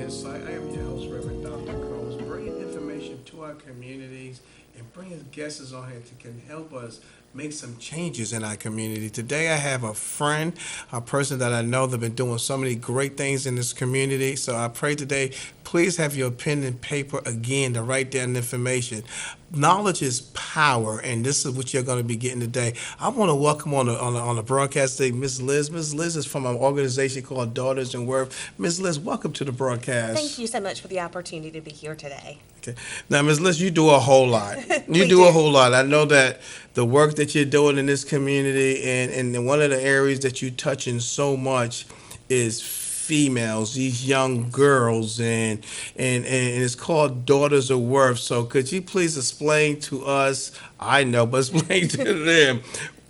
Insight. I am your host, Reverend Dr. Combs, bringing information to our communities and bringing guests on here that can help us make some changes in our community. Today, I have a friend, a person that I know that been doing so many great things in this community. So I pray today, please have your pen and paper again to write down information. Knowledge is power, and this is what you're going to be getting today. I want to welcome on the broadcast today, Miss Liz. Miss Liz is from an organization called Daughters in Worth. Miss Liz, welcome to the Thank broadcast. you so much for the opportunity to be here today. Okay. Now, Ms. Liz, you do a whole lot. You We do a do. whole lot. I know that the work that you're doing in this community and one of the areas that you touch in so much is females, these young girls, and it's called Daughters of Worth. So could you please explain to us, I know, but explain to them,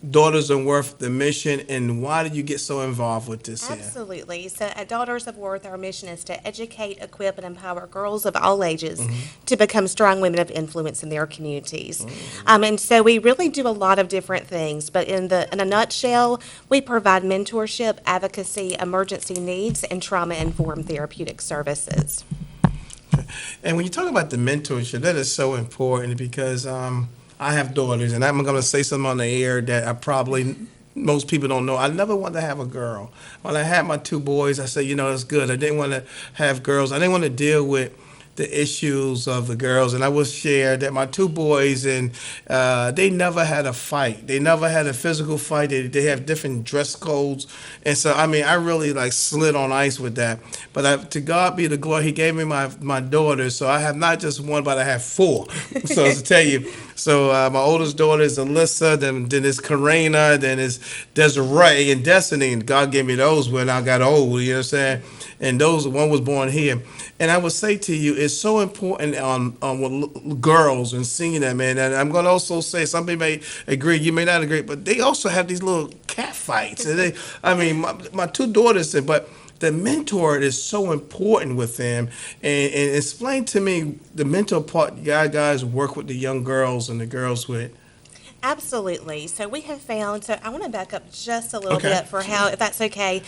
Daughters of Worth, the mission, and why did you get so involved with this here? Absolutely. So at Daughters of Worth, our mission is to educate, equip, and empower girls of all ages to become strong women of influence in their communities. And so we really do a lot of different things, but in a nutshell, we provide mentorship, advocacy, emergency needs, and trauma-informed therapeutic services. And when you talk about the mentorship, that is so important because I have daughters, and I'm going to say something on the air that I probably most people don't know. I never wanted to have a girl. When I had my two boys, I said, it's good. I didn't want to have girls. I didn't want to deal with the issues of the girls, and I will share that my two boys and they never had a fight. They never had a physical fight. They have different dress codes, and so I mean I really like slid on ice with that. But to God be the glory. He gave me my daughters, so I have not just one, but I have four. So to tell you, so my oldest daughter is Alyssa, then it's Karina, then it's Desiree and Destiny, and God gave me those when I got old. You know what I'm saying? And those one was born here. And I would say to you, it's so important with girls and seeing them, man. And I'm going to also say, some people may agree, you may not agree, but they also have these little cat fights. And my two daughters said, but the mentor is so important with them. And explain to me the mentor part you guys work with the young girls and the girls with. Absolutely. So we have found, so I want to back up just a little Okay. bit for how, if that's okay,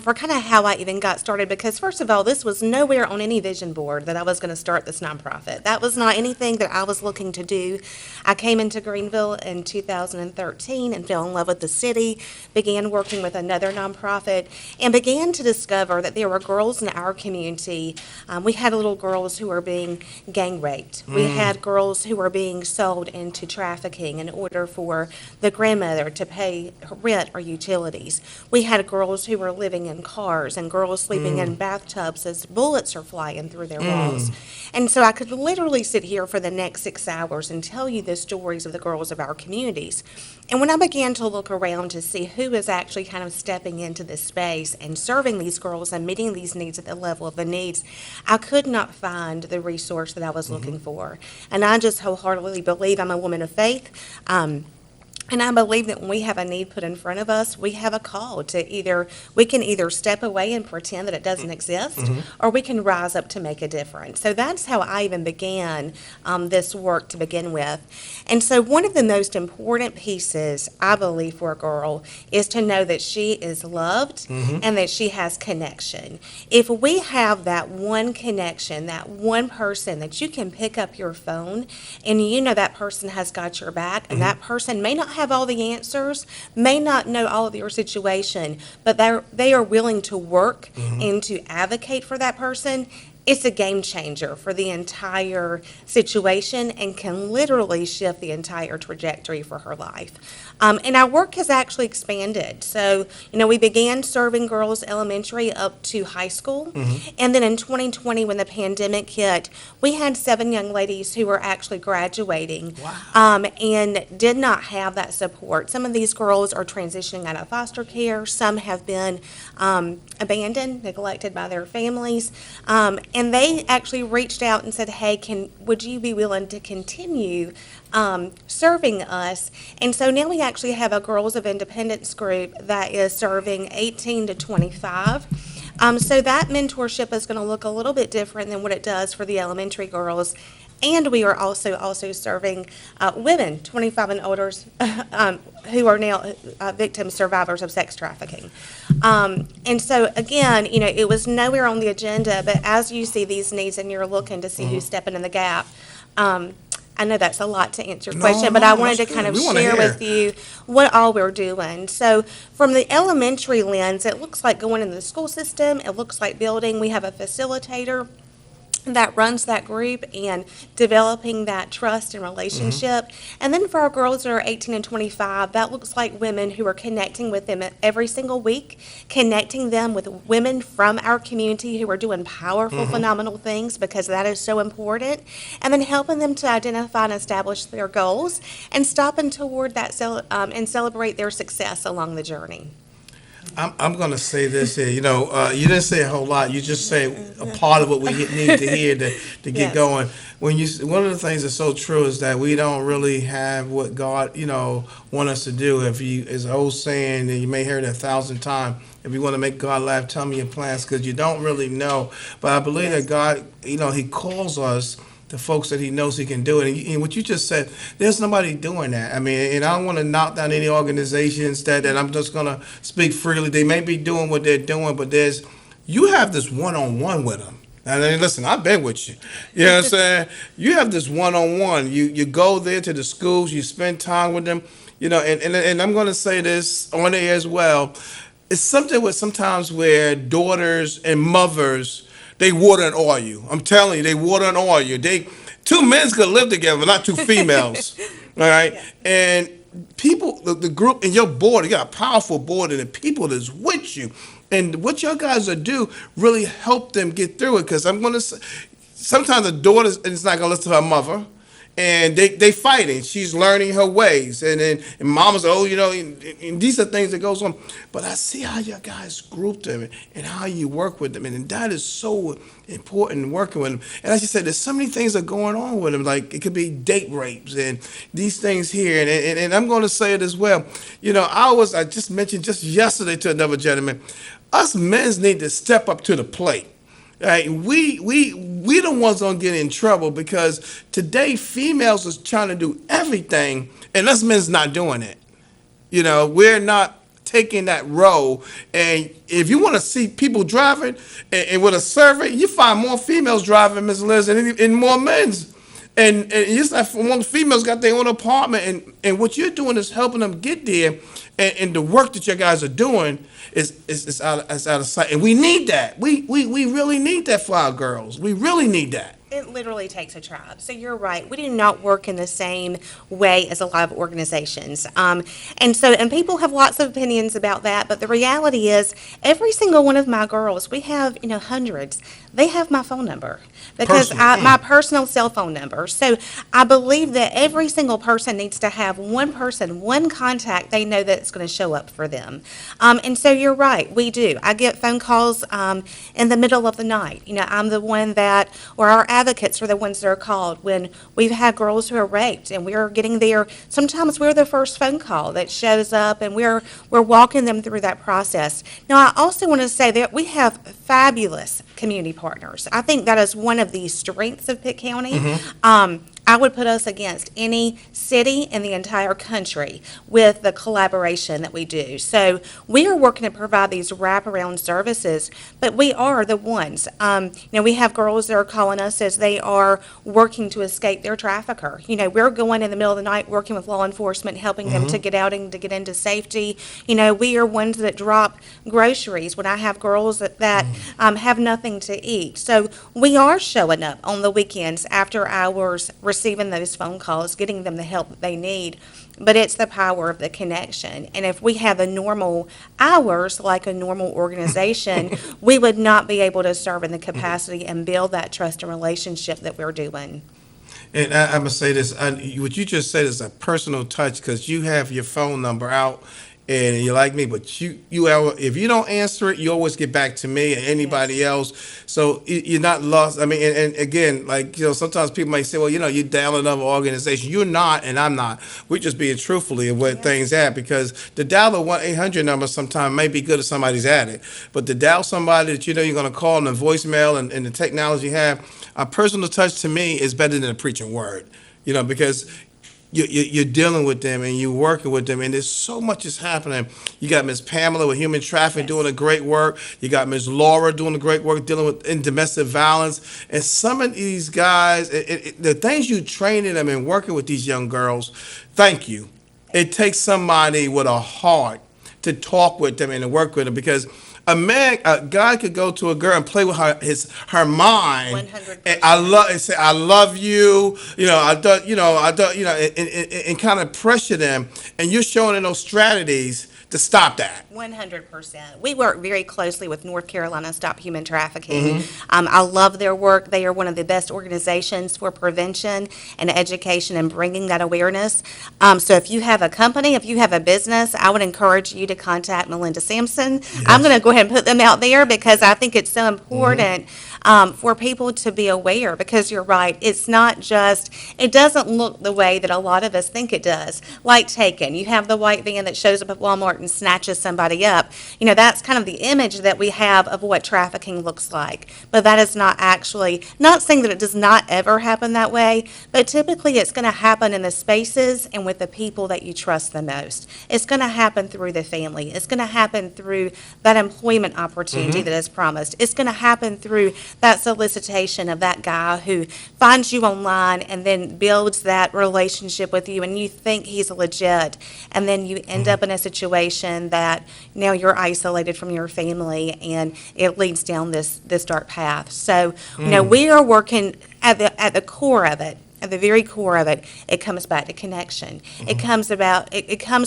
for kind of how I even got started. Because first of all, this was nowhere on any vision board that I was going to start this nonprofit. That was not anything that I was looking to do. I came into Greenville in 2013 and fell in love with the city, began working with another nonprofit, and began to discover that there were girls in our community. We had little girls who were being gang raped. We had girls who were being sold into trafficking in order for the grandmother to pay her rent or utilities. We had girls who were living in cars and girls sleeping in bathtubs as bullets are flying through their walls. And so I could literally sit here for the next 6 hours and tell you the stories of the girls of our communities. And when I began to look around to see who is actually kind of stepping into this space and serving these girls and meeting these needs at the level of the needs, I could not find the resource that I was looking for. And I just wholeheartedly believe I'm a woman of faith. And I believe that when we have a need put in front of us, we have a call to we can either step away and pretend that it doesn't exist, or we can rise up to make a difference. So that's how I even began this work to begin with. And so one of the most important pieces, I believe, for a girl is to know that she is loved and that she has connection. If we have that one connection, that one person that you can pick up your phone and you know that person has got your back, and that person may not have all the answers, may not know all of your situation, but they are willing to work and to advocate for that person. It's a game changer for the entire situation and can literally shift the entire trajectory for her life. And our work has actually expanded. So, we began serving girls elementary up to high school. And then in 2020, when the pandemic hit, we had 7 young ladies who were actually graduating and did not have that support. Some of these girls are transitioning out of foster care. Some have been abandoned, neglected by their families. And they actually reached out and said, hey, would you be willing to continue serving us? And so now we actually have a Girls of Independence group that is serving 18 to 25. So that mentorship is going to look a little bit different than what it does for the elementary girls. And we are also serving women 25 and older who are now victims, survivors of sex trafficking. And so again, it was nowhere on the agenda, but as you see these needs and you're looking to see who's stepping in the gap, I know that's a lot to answer your question, but I wanted to kind of share with you what all we're doing. So from the elementary lens, it looks like going into the school system. It looks like building. We have a facilitator that runs that group and developing that trust and relationship. And then for our girls that are 18 and 25, that looks like women who are connecting with them every single week, connecting them with women from our community who are doing powerful, phenomenal things, because that is so important. And then helping them to identify and establish their goals and stopping toward that and celebrate their success along the journey. I'm going to say this here. You didn't say a whole lot. You just say a part of what we need to hear to get Yes. going. One of the things that's so true is that we don't really have what God, want us to do. It's an old saying, and you may hear it 1,000 times. If you want to make God laugh, tell me your plans, because you don't really know. But I believe that God, He calls us, the folks that He knows He can do it. And what you just said, there's nobody doing that. I mean, and I don't want to knock down any organizations that I'm just going to speak freely. They may be doing what they're doing, but you have this one-on-one with them. And then, listen, I've been with you. You know what I'm saying? You have this one-on-one. You go there to the schools, you spend time with them, and I'm going to say this on air as well. It's something with sometimes where daughters and mothers, they water and oil you. I'm telling you, they water and oil you. Two men could live together, not two females. All right? Yeah. And people, the group, and your board, you got a powerful board, and the people that's with you. And what your guys are do really help them get through it. Because I'm going to say, sometimes the daughter is not going to listen to her mother. And they fighting. She's learning her ways, and mama's and these are things that goes on. But I see how you guys group them and how you work with them, and that is so important working with them. And as you said, there's so many things that are going on with them. Like it could be date rapes and these things here, and I'm going to say it as well. I just mentioned just yesterday to another gentleman, us men's need to step up to the plate. Right, we the ones gonna get in trouble because today females is trying to do everything and us men's not doing it. We're not taking that role. And if you want to see people driving, and with a survey, you find more females driving, Ms. Liz, and more men's. And it's like one females got their own apartment, and what you're doing is helping them get there, and the work that you guys are doing is out of sight, and we need that. We really need that for our girls. We really need that. It literally takes a tribe. So you're right. We do not work in the same way as a lot of organizations. And people have lots of opinions about that, but the reality is every single one of my girls, we have, hundreds, they have my phone number because my personal cell phone number. So I believe that every single person needs to have one person, one contact they know that's going to show up for them. And so you're right. We do. I get phone calls in the middle of the night. I'm the one or our advocates are the ones that are called when we've had girls who are raped, and we're getting there. Sometimes we're the first phone call that shows up, and we're walking them through that process. Now, I also want to say that we have fabulous community partners. I think that is one of the strengths of Pitt County. I would put us against any city in the entire country with the collaboration that we do. So we are working to provide these wraparound services, but we are the ones. We have girls that are calling us as they are working to escape their trafficker. We're going in the middle of the night working with law enforcement, helping them to get out and to get into safety. We are ones that drop groceries when I have girls that have nothing to eat. So we are showing up on the weekends after hours, receiving those phone calls, getting them the help that they need. But it's the power of the connection. And if we had the normal hours like a normal organization, we would not be able to serve in the capacity and build that trust and relationship that we're doing. And I'm going to say this, what you just said is a personal touch because you have your phone number out and you're like me, but if you don't answer it, you always get back to me and anybody else. So you're not lost. I mean, and again, like, sometimes people might say, well, you're down another organization. You're not, and I'm not. We're just being truthfully of where things at, because the dial the 1-800 number sometimes may be good if somebody's at it, but to dial somebody that you're going to call in the voicemail and the technology you have, a personal touch to me is better than a preaching word. Because you're dealing with them and you're working with them, and there's so much is happening. You got Miss Pamela with human trafficking doing a great work. You got Miss Laura doing a great work dealing with domestic violence. And some of these guys, the things you training them and working with these young girls, thank you. It takes somebody with a heart to talk with them and to work with them, because a guy could go to a girl and play with her mind. 100%. And and say, I love you. And kind of pressure them, and you're showing them those strategies to stop that. 100%. We work very closely with North Carolina Stop Human Trafficking. I love their work. They are one of the best organizations for prevention and education and bringing that awareness. So if you have a company, if you have a business, I would encourage you to contact Melinda Sampson. I'm going to go ahead and put them out there, because I think it's so important for people to be aware, because you're right. It's not just, it doesn't look the way that a lot of us think it does. Like Taken, you have the white van that shows up at Walmart and snatches somebody up. That's kind of the image that we have of what trafficking looks like. But that is not actually, not saying that it does not ever happen that way, but typically it's going to happen in the spaces and with the people that you trust the most. It's going to happen through the family. It's going to happen through that employment opportunity that is promised. It's going to happen through that solicitation of that guy who finds you online and then builds that relationship with you, and you think he's legit, and then you end up in a situation that now you're isolated from your family, and it leads down this dark path. So, we are working at the core of it. At the very core of it, it comes back to connection. It comes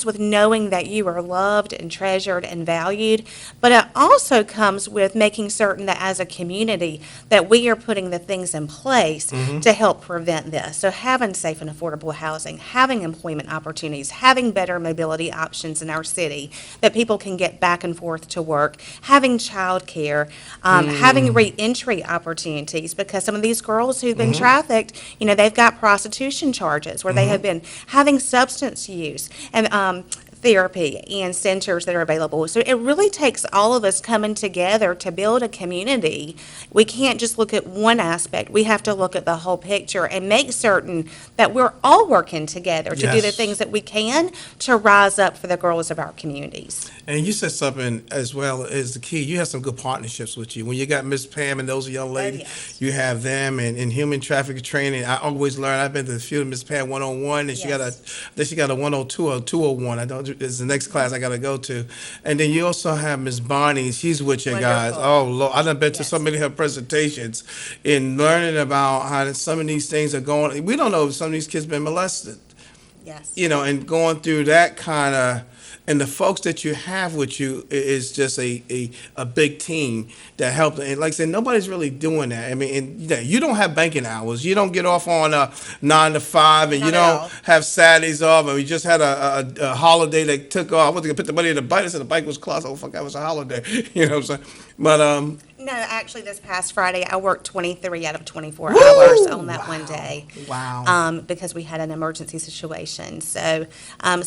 with knowing that you are loved and treasured and valued, but it also comes with making certain that as a community that we are putting the things in place to help prevent this. So having safe and affordable housing, having employment opportunities, having better mobility options in our city that people can get back and forth to work, having childcare, having re-entry opportunities, because some of these girls who've been trafficked, they've got prostitution charges where they have been having substance use and therapy and centers that are available. So it really takes all of us coming together to build a community. We can't just look at one aspect. We have to look at the whole picture and make certain that we're all working together to do the things that we can to rise up for the girls of our communities. And you said something as well as the key. You have some good partnerships with you. When you got Miss Pam and those young ladies, you have them, and in human trafficking training. I always learn. I've been to the field of Miss Pam 101, and she got a 102 or 201. I don't. It's the next class I got to go to. And then you also have Miss Bonnie. She's with you guys. Oh Lord, I done been to so many of her presentations in learning about how some of these things are going. We don't know if some of these kids been molested. Yes. And going through that kind of. And the folks that you have with you is just a big team that help. And like I said, nobody's really doing that. I mean, and you don't have banking hours. You don't get off on 9 to 5, and you don't have Saturdays off. And we just had a holiday that took off. I wasn't gonna put the money in the bike. I said the bike was closed. Oh fuck, that was a holiday. You know what I'm saying? But no, actually, this past Friday, I worked 23 out of 24 hours on that one day. Wow. Because we had an emergency situation. So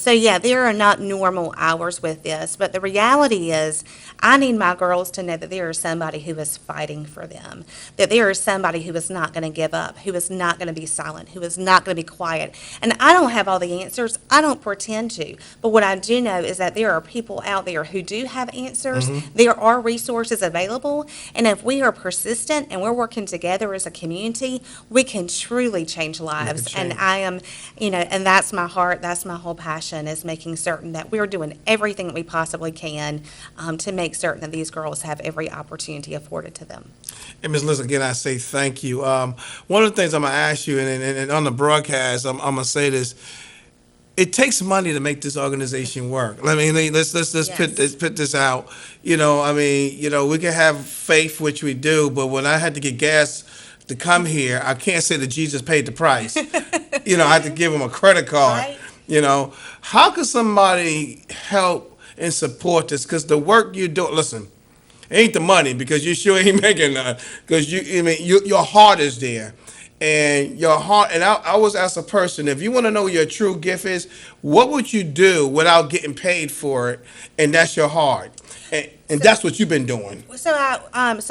yeah, there are not normal hours with this, but the reality is I need my girls to know that there is somebody who is fighting for them, that there is somebody who is not going to give up, who is not going to be silent, who is not going to be quiet. And I don't have all the answers. I don't pretend to. But what I do know is that there are people out there who do have answers. There are resources available. And if we are persistent and we're working together as a community, we can truly change lives. And I am, and that's my heart, that's my whole passion, is making certain that we're doing everything that we possibly can to make certain that these girls have every opportunity afforded to them. And Ms. Liz, again, I say thank you. One of the things I'm going to ask you, and on the broadcast, I'm going to say this. It takes money to make this organization work. I mean, let's put this out. We can have faith, which we do, but when I had to get gas to come here, I can't say that Jesus paid the price. I had to give him a credit card. Right. How could somebody help and support this because the work you do. Listen, it ain't the money because you sure ain't making none. Because your heart is there, and your heart. And I was asked a person, if you want to know what your true gift is, what would you do without getting paid for it? And that's your heart, and that's what you've been doing. So I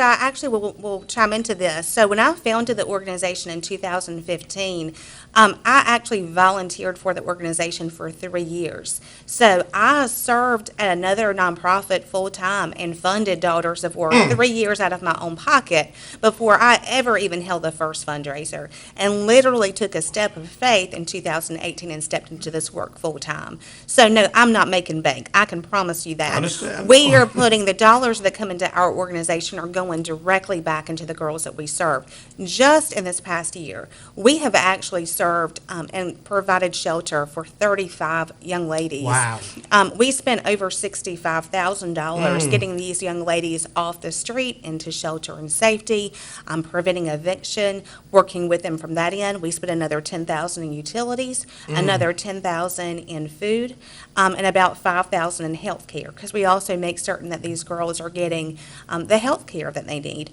actually will chime into this. So when I founded the organization in 2015, I actually volunteered for the organization for 3 years. So I served at another nonprofit full time and funded Daughters of Worth 3 years out of my own pocket before I ever even held the first fundraiser, and literally took a step of faith in 2018 and stepped into this work full time. So no, I'm not making bank. I can promise you that. Understand. We are putting the dollars that come into our organization are going directly back into the girls that we serve. Just in this past year, we have actually served and provided shelter for 35 young ladies. Wow. We spent over $65,000 getting these young ladies off the street into shelter and safety, preventing eviction, working with them from that end. We spent another $10,000 in utilities, another $10,000 in food, and about $5,000 in health care, because we also make certain that these girls are getting the health care that they need.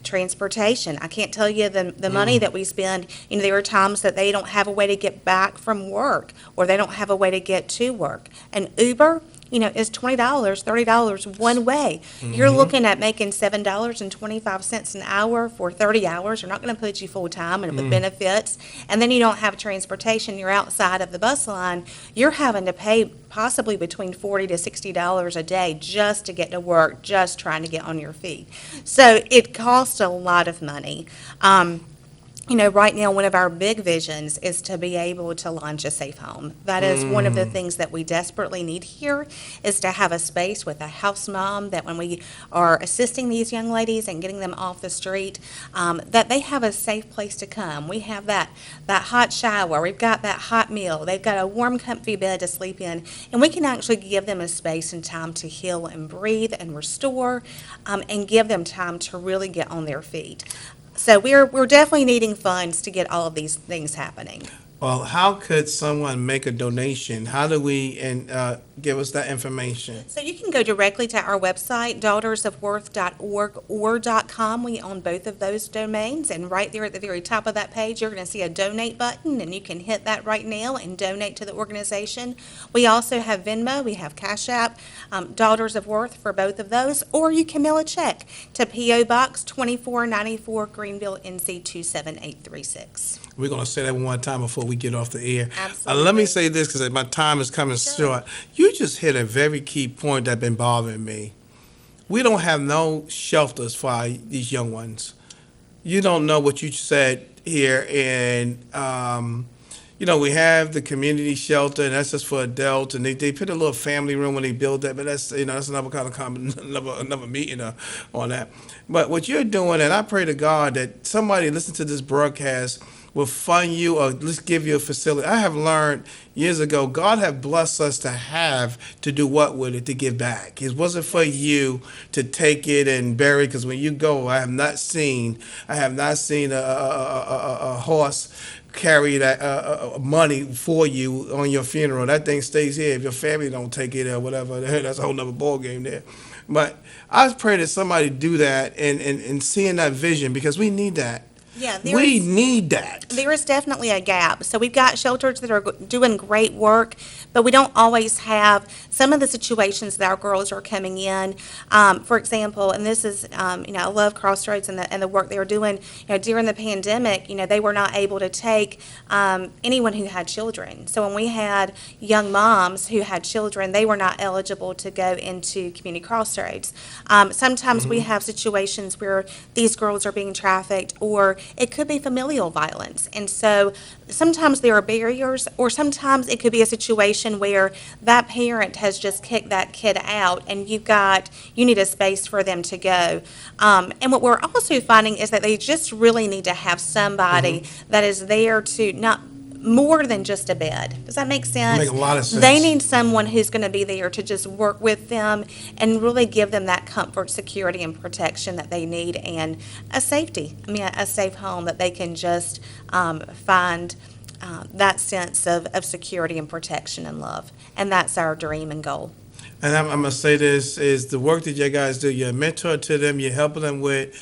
Transportation. I can't tell you the money that we spend. There are times that they don't have a way to get back from work, or they don't have a way to get to work. And Uber, is $20, $30 one way. You're looking at making $7.25 an hour for 30 hours. They're not going to put you full time and with benefits. And then you don't have transportation. You're outside of the bus line. You're having to pay possibly between $40 to $60 a day just to get to work, just trying to get on your feet. So it costs a lot of money. Right now, one of our big visions is to be able to launch a safe home. That is one of the things that we desperately need here, is to have a space with a house mom that when we are assisting these young ladies and getting them off the street, that they have a safe place to come. We have that hot shower. We've got that hot meal. They've got a warm, comfy bed to sleep in. And we can actually give them a space and time to heal and breathe and restore, and give them time to really get on their feet. So we're definitely needing funds to get all of these things happening. Well, how could someone make a donation? How do we give us that information? So you can go directly to our website, daughtersofworth.org or .com. We own both of those domains, and right there at the very top of that page, you're going to see a donate button, and you can hit that right now and donate to the organization. We also have Venmo, we have Cash App, Daughters of Worth for both of those, or you can mail a check to P.O. Box 2494, Greenville, NC 27836. We're going to say that one more time before we get off the air. Absolutely. Let me say this because my time is coming short. You just hit a very key point that's been bothering me. We don't have no shelters for these young ones. You don't know what you said here, and we have the community shelter, and that's just for adults, and they put a little family room when they build that, but that's another kind of another meeting on that. But what you're doing, and I pray to God that somebody listen to this broadcast will fund you or at least give you a facility. I have learned years ago, God have blessed us to do what with it, to give back. It wasn't for you to take it and bury it, because when you go, I have not seen a horse carry that money for you on your funeral. That thing stays here. If your family don't take it or whatever, that's a whole nother ball game there. But I pray that somebody do that and seeing that vision, because we need that. Yeah, we need that. There is definitely a gap. So we've got shelters that are doing great work, but we don't always have some of the situations that our girls are coming in. For example, and this is, I love Crossroads and the work they were doing. During the pandemic, they were not able to take anyone who had children. So when we had young moms who had children, they were not eligible to go into Community Crossroads. Sometimes we have situations where these girls are being trafficked, or it could be familial violence. And so sometimes there are barriers, or sometimes it could be a situation where that parent has just kicked that kid out and you need a space for them to go. And what we're also finding is that they just really need to have somebody that is there to not more than just a bed. Does that make sense? Make a lot of sense. They need someone who's going to be there to just work with them and really give them that comfort, security, and protection that they need, and a safety. A safe home that they can just find that sense of security and protection and love. And that's our dream and goal. And I'm gonna say this is the work that you guys do. You're a mentor to them. You're helping them with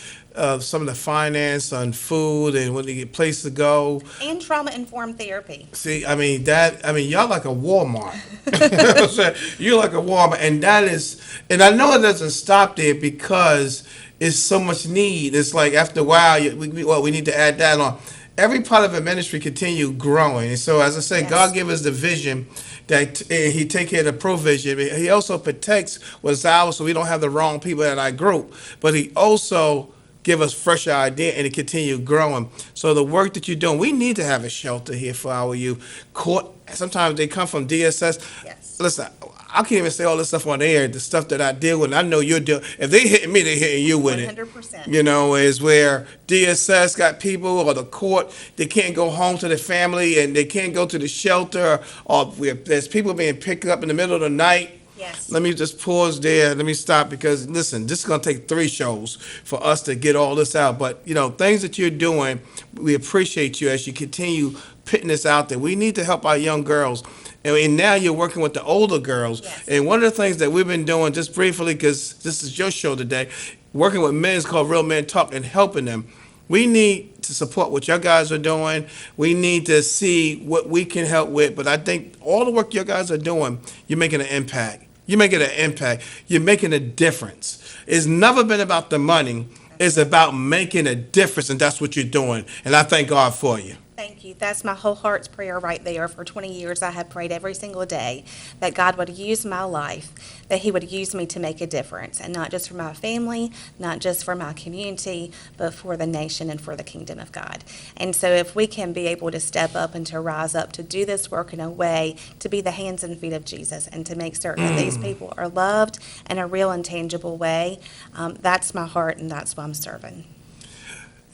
some of the finance on food and when they get place to go. And trauma-informed therapy. See, I mean that. I mean, y'all like a Walmart. You know what I'm saying? You're like a Walmart, and that is. And I know it doesn't stop there because it's so much need. It's like after a while, we need to add that on. Every part of the ministry continue growing, and so as I say, Yes. God give us the vision that He take care of the provision. He also protects what's ours, so we don't have the wrong people in our group. But He also give us fresh idea and to continue growing. So the work that you're doing, we need to have a shelter here for our youth. Court, sometimes they come from DSS. Yes. Listen, I can't even say all this stuff on air, the stuff that I deal with. And I know you're dealing. If they hitting me, they're hitting you with it. 100%. You know, is where DSS got people or the court, they can't go home to the family and they can't go to the shelter, or where there's people being picked up in the middle of the night. Yes. Let me just pause there. Let me stop because listen, this is gonna take 3 shows for us to get all this out. But you know, things that you're doing, we appreciate you as you continue putting this out there. We need to help our young girls. And now you're working with the older girls. Yes. And one of the things that we've been doing, just briefly, because this is your show today, working with men is called Real Men Talk and helping them. We need to support what your guys are doing. We need to see what we can help with. But I think all the work your guys are doing, you're making an impact. You're making an impact. You're making a difference. It's never been about the money. It's about making a difference, and that's what you're doing. And I thank God for you. Thank you. That's my whole heart's prayer right there. For 20 years, I have prayed every single day that God would use my life, that He would use me to make a difference, and not just for my family, not just for my community, but for the nation and for the kingdom of God. And so if we can be able to step up and to rise up to do this work in a way to be the hands and feet of Jesus and to make certain that these people are loved in a real and tangible way, that's my heart and that's why I'm serving.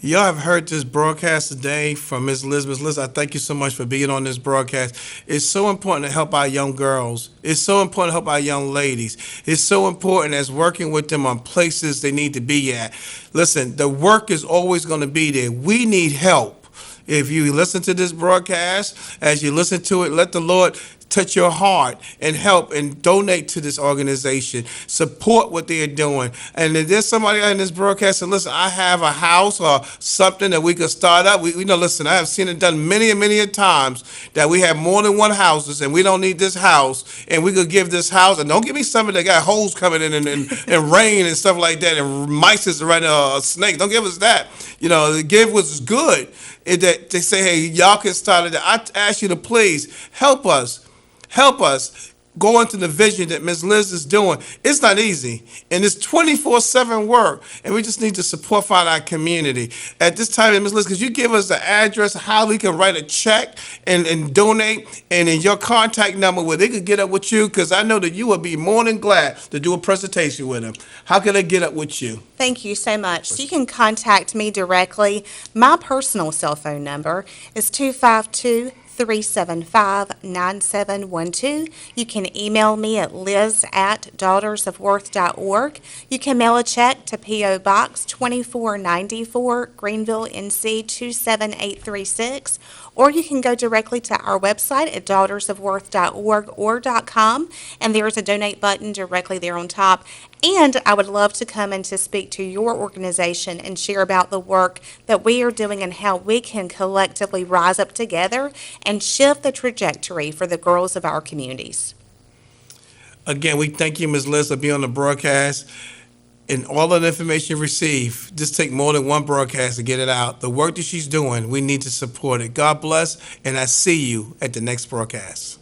Y'all have heard this broadcast today from Ms. Liz. Ms. Liz, I thank you so much for being on this broadcast. It's so important to help our young girls. It's so important to help our young ladies. It's so important as working with them on places they need to be at. Listen, the work is always going to be there. We need help. If you listen to this broadcast, as you listen to it, let the Lord touch your heart and help and donate to this organization. Support what they're doing. And if there's somebody in this broadcast and listen, I have a house or something that we could start up. We know, listen, I have seen it done many and many a times that we have more than one houses and we don't need this house and we could give this house. And don't give me something that got holes coming in and rain and stuff like that and mice is running a snake. Don't give us that. You know, give what's good. That they say, hey, y'all can start it. I ask you to please help us. Help us go into the vision that Ms. Liz is doing. It's not easy, and it's 24/7 work, and we just need to support find our community. At this time, Ms. Liz, could you give us the address, how we can write a check and donate, and in your contact number where they could get up with you, because I know that you would be more than glad to do a presentation with them. How can they get up with you? Thank you so much. So you can contact me directly. My personal cell phone number is 252-375-9712. You can email me at liz@daughtersofworth.org. You can mail a check to P.O. Box 2494, Greenville, NC 27836. Or you can go directly to our website at daughtersofworth.org or .com, and there's a donate button directly there on top. And I would love to come and to speak to your organization and share about the work that we are doing and how we can collectively rise up together and shift the trajectory for the girls of our communities. Again, we thank you, Ms. Liz, for being on the broadcast. And all of the information you receive, just take more than one broadcast to get it out. The work that she's doing, we need to support it. God bless, and I see you at the next broadcast.